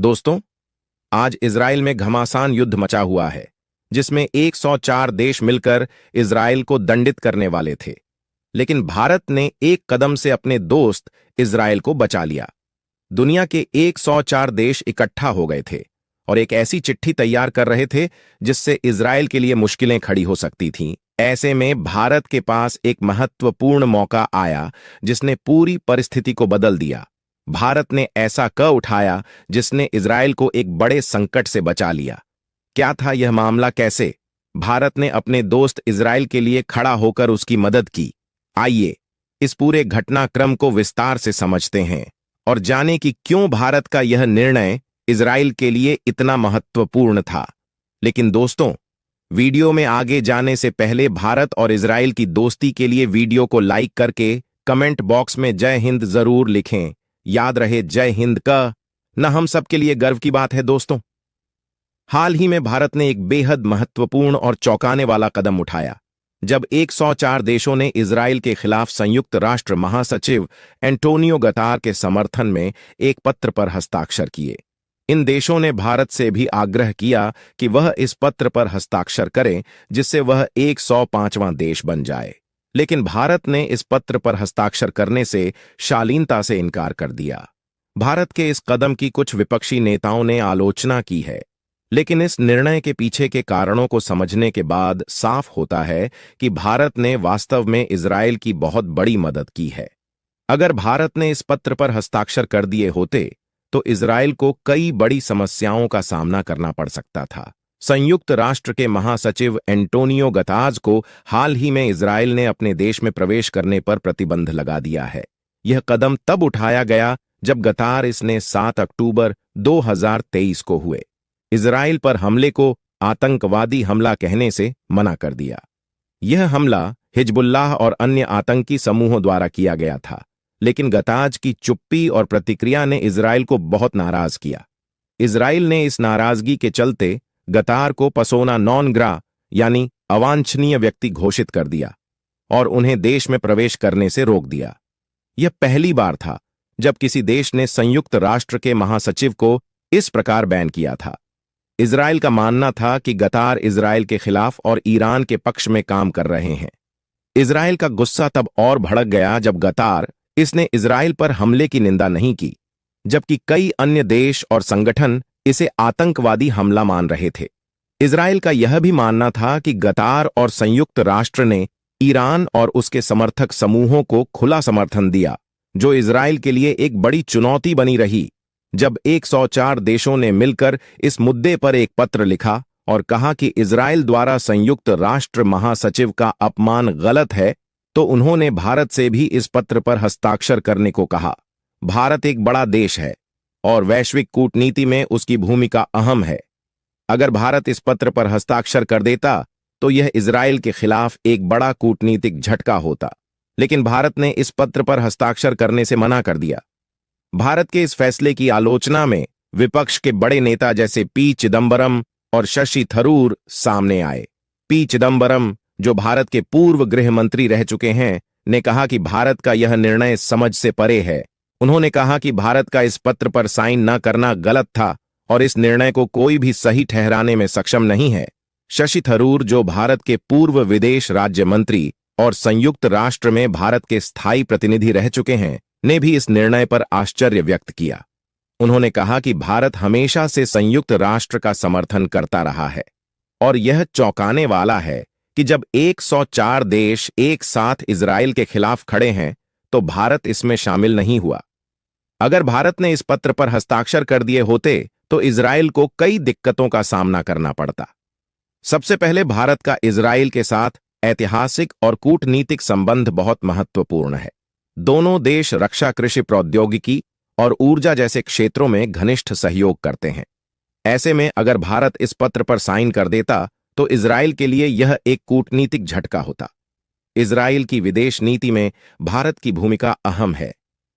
दोस्तों, आज इजराइल में घमासान युद्ध मचा हुआ है, जिसमें 104 देश मिलकर इजराइल को दंडित करने वाले थे। लेकिन भारत ने एक कदम से अपने दोस्त इजराइल को बचा लिया। दुनिया के 104 देश इकट्ठा हो गए थे और एक ऐसी चिट्ठी तैयार कर रहे थे जिससे इजराइल के लिए मुश्किलें खड़ी हो सकती थीं। ऐसे में भारत के पास एक महत्वपूर्ण मौका आया जिसने पूरी परिस्थिति को बदल दिया। भारत ने ऐसा क उठाया जिसने इजराइल को एक बड़े संकट से बचा लिया। क्या था यह मामला? कैसे भारत ने अपने दोस्त इजराइल के लिए खड़ा होकर उसकी मदद की? आइए इस पूरे घटनाक्रम को विस्तार से समझते हैं और जानें कि क्यों भारत का यह निर्णय इजराइल के लिए इतना महत्वपूर्ण था। लेकिन दोस्तों, वीडियो में आगे जाने से पहले भारत और इजराइल की दोस्ती के लिए वीडियो को लाइक करके कमेंट बॉक्स में जय हिंद जरूर लिखें। याद रहे, जय हिंद का न हम सबके लिए गर्व की बात है। दोस्तों, हाल ही में भारत ने एक बेहद महत्वपूर्ण और चौंकाने वाला कदम उठाया जब 104 देशों ने इजराइल के खिलाफ संयुक्त राष्ट्र महासचिव एंटोनियो गतार के समर्थन में एक पत्र पर हस्ताक्षर किए। इन देशों ने भारत से भी आग्रह किया कि वह इस पत्र पर हस्ताक्षर करें जिससे वह 105वां देश बन जाए। लेकिन भारत ने इस पत्र पर हस्ताक्षर करने से शालीनता से इनकार कर दिया। भारत के इस कदम की कुछ विपक्षी नेताओं ने आलोचना की है, लेकिन इस निर्णय के पीछे के कारणों को समझने के बाद साफ होता है कि भारत ने वास्तव में इजराइल की बहुत बड़ी मदद की है। अगर भारत ने इस पत्र पर हस्ताक्षर कर दिए होते तो इजराइल को कई बड़ी समस्याओं का सामना करना पड़ सकता था। संयुक्त राष्ट्र के महासचिव एंटोनियो गताज को हाल ही में इजराइल ने अपने देश में प्रवेश करने पर प्रतिबंध लगा दिया है। यह कदम तब उठाया गया जब गतार इसने 7 अक्टूबर 2023 को हुए इजराइल पर हमले को आतंकवादी हमला कहने से मना कर दिया। यह हमला हिजबुल्लाह और अन्य आतंकी समूहों द्वारा किया गया था, लेकिन गताज की चुप्पी और प्रतिक्रिया ने इजराइल को बहुत नाराज किया। इजराइल ने इस नाराजगी के चलते गतार को पर्सोना नॉन ग्रा यानी अवांछनीय व्यक्ति घोषित कर दिया और उन्हें देश में प्रवेश करने से रोक दिया। यह पहली बार था जब किसी देश ने संयुक्त राष्ट्र के महासचिव को इस प्रकार बैन किया था। इजराइल का मानना था कि गतार इजराइल के खिलाफ और ईरान के पक्ष में काम कर रहे हैं। इजराइल का गुस्सा तब और भड़क गया जब गतार इसने इजराइल पर हमले की निंदा नहीं की, जबकि कई अन्य देश और संगठन इसे आतंकवादी हमला मान रहे थे। इजराइल का यह भी मानना था कि गतार और संयुक्त राष्ट्र ने ईरान और उसके समर्थक समूहों को खुला समर्थन दिया, जो इजराइल के लिए एक बड़ी चुनौती बनी रही। जब 104 देशों ने मिलकर इस मुद्दे पर एक पत्र लिखा और कहा कि इजराइल द्वारा संयुक्त राष्ट्र महासचिव का अपमान गलत है, तो उन्होंने भारत से भी इस पत्र पर हस्ताक्षर करने को कहा। भारत एक बड़ा देश है और वैश्विक कूटनीति में उसकी भूमिका अहम है। अगर भारत इस पत्र पर हस्ताक्षर कर देता तो यह इजराइल के खिलाफ एक बड़ा कूटनीतिक झटका होता, लेकिन भारत ने इस पत्र पर हस्ताक्षर करने से मना कर दिया। भारत के इस फैसले की आलोचना में विपक्ष के बड़े नेता जैसे पी चिदंबरम और शशि थरूर सामने आए। पी चिदंबरम, जो भारत के पूर्व गृह मंत्री रह चुके हैं, ने कहा कि भारत का यह निर्णय समझ से परे है। उन्होंने कहा कि भारत का इस पत्र पर साइन न करना गलत था और इस निर्णय को कोई भी सही ठहराने में सक्षम नहीं है। शशि थरूर, जो भारत के पूर्व विदेश राज्य मंत्री और संयुक्त राष्ट्र में भारत के स्थायी प्रतिनिधि रह चुके हैं, ने भी इस निर्णय पर आश्चर्य व्यक्त किया। उन्होंने कहा कि भारत हमेशा से संयुक्त राष्ट्र का समर्थन करता रहा है और यह चौंकाने वाला है कि जब 104 देश एक साथ इजराइल के खिलाफ खड़े हैं तो भारत इसमें शामिल नहीं हुआ। अगर भारत ने इस पत्र पर हस्ताक्षर कर दिए होते तो इजराइल को कई दिक्कतों का सामना करना पड़ता। सबसे पहले, भारत का इजराइल के साथ ऐतिहासिक और कूटनीतिक संबंध बहुत महत्वपूर्ण है। दोनों देश रक्षा, कृषि प्रौद्योगिकी और ऊर्जा जैसे क्षेत्रों में घनिष्ठ सहयोग करते हैं। ऐसे में अगर भारत इस पत्र पर साइन कर देता तो इजराइल के लिए यह एक कूटनीतिक झटका होता। इजराइल की विदेश नीति में भारत की भूमिका अहम है।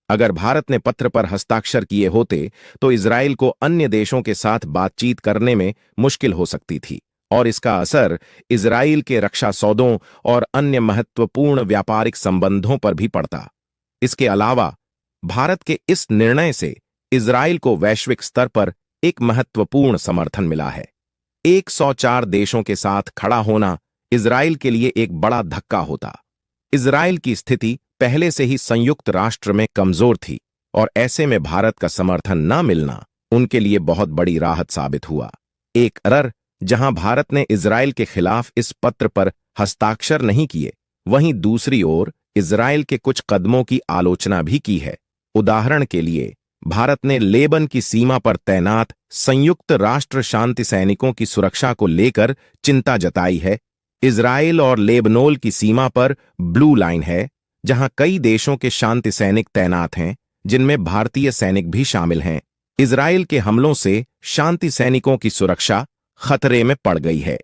अगर भारत ने पत्र पर हस्ताक्षर किए होते तो इजराइल को अन्य देशों के साथ बातचीत करने में मुश्किल हो सकती थी और इसका असर इजराइल के रक्षा सौदों और अन्य महत्वपूर्ण व्यापारिक संबंधों पर भी पड़ता। इसके अलावा भारत के इस निर्णय से इजराइल को वैश्विक स्तर पर एक महत्वपूर्ण समर्थन मिला है। 104 देशों के साथ खड़ा होना इजराइल के लिए एक बड़ा धक्का होता। इजराइल की स्थिति पहले से ही संयुक्त राष्ट्र में कमजोर थी और ऐसे में भारत का समर्थन न मिलना उनके लिए बहुत बड़ी राहत साबित हुआ। एक तरफ जहां भारत ने इजराइल के खिलाफ इस पत्र पर हस्ताक्षर नहीं किए, वहीं दूसरी ओर इजराइल के कुछ कदमों की आलोचना भी की है। उदाहरण के लिए भारत ने लेबन की सीमा पर तैनात संयुक्त राष्ट्र शांति सैनिकों की सुरक्षा को लेकर चिंता जताई है। इजराइल और लेबनोन की सीमा पर ब्लू लाइन है, जहां कई देशों के शांति सैनिक तैनात हैं, जिनमें भारतीय सैनिक भी शामिल हैं। इजराइल के हमलों से शांति सैनिकों की सुरक्षा खतरे में पड़ गई है।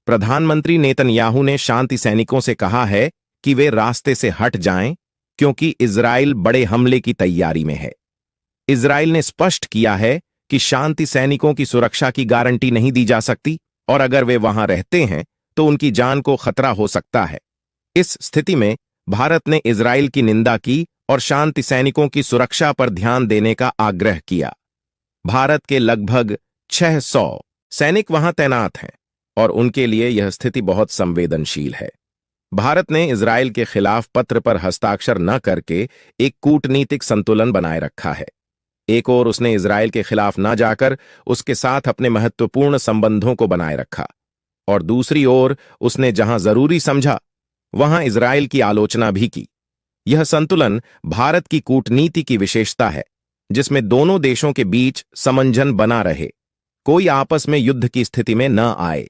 प्रधानमंत्री नेतन्याहू ने शांति सैनिकों से कहा है कि वे रास्ते से हट जाएं, क्योंकि इजराइल बड़े हमले की तैयारी में है। इजराइल ने स्पष्ट किया है कि शांति सैनिकों की सुरक्षा की गारंटी नहीं दी जा सकती और अगर वे वहां रहते हैं तो उनकी जान को खतरा हो सकता है। इस स्थिति में भारत ने इजराइल की निंदा की और शांति सैनिकों की सुरक्षा पर ध्यान देने का आग्रह किया। भारत के लगभग 600 सैनिक वहां तैनात हैं और उनके लिए यह स्थिति बहुत संवेदनशील है। भारत ने इजराइल के खिलाफ पत्र पर हस्ताक्षर न करके एक कूटनीतिक संतुलन बनाए रखा है। एक ओर उसने इजराइल के खिलाफ न जाकर उसके साथ अपने महत्वपूर्ण संबंधों को बनाए रखा और दूसरी ओर उसने जहां जरूरी समझा वहां इजराइल की आलोचना भी की। यह संतुलन भारत की कूटनीति की विशेषता है, जिसमें दोनों देशों के बीच समंजन बना रहे, कोई आपस में युद्ध की स्थिति में न आए,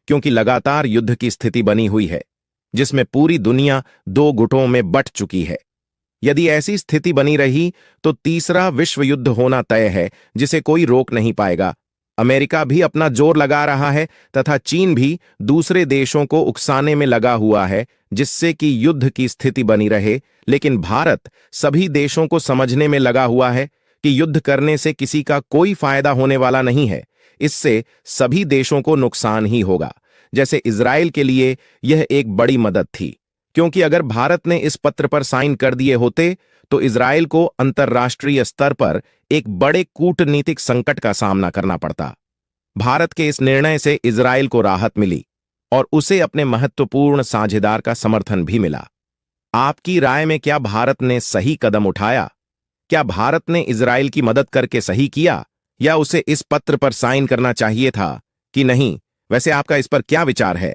क्योंकि लगातार युद्ध की स्थिति बनी हुई है जिसमें पूरी दुनिया दो गुटों में बंट चुकी है। यदि ऐसी स्थिति बनी रही तो तीसरा विश्व युद्ध होना तय है, जिसे कोई रोक नहीं पाएगा। अमेरिका भी अपना जोर लगा रहा है तथा चीन भी दूसरे देशों को उकसाने में लगा हुआ है, जिससे कि युद्ध की स्थिति बनी रहे। लेकिन भारत सभी देशों को समझने में लगा हुआ है कि युद्ध करने से किसी का कोई फायदा होने वाला नहीं है, इससे सभी देशों को नुकसान ही होगा। जैसे इजराइल के लिए यह एक बड़ी मदद थी, क्योंकि अगर भारत ने इस पत्र पर साइन कर दिए होते तो इजराइल को अंतर्राष्ट्रीय स्तर पर एक बड़े कूटनीतिक संकट का सामना करना पड़ता। भारत के इस निर्णय से इजराइल को राहत मिली और उसे अपने महत्वपूर्ण साझेदार का समर्थन भी मिला। आपकी राय में क्या भारत ने सही कदम उठाया? क्या भारत ने इजराइल की मदद करके सही किया या उसे इस पत्र पर साइन करना चाहिए था कि नहीं? वैसे आपका इस पर क्या विचार है?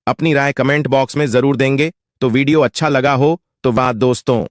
अपनी राय कमेंट बॉक्स में जरूर देंगे। तो वीडियो अच्छा लगा हो तो वाह दोस्तों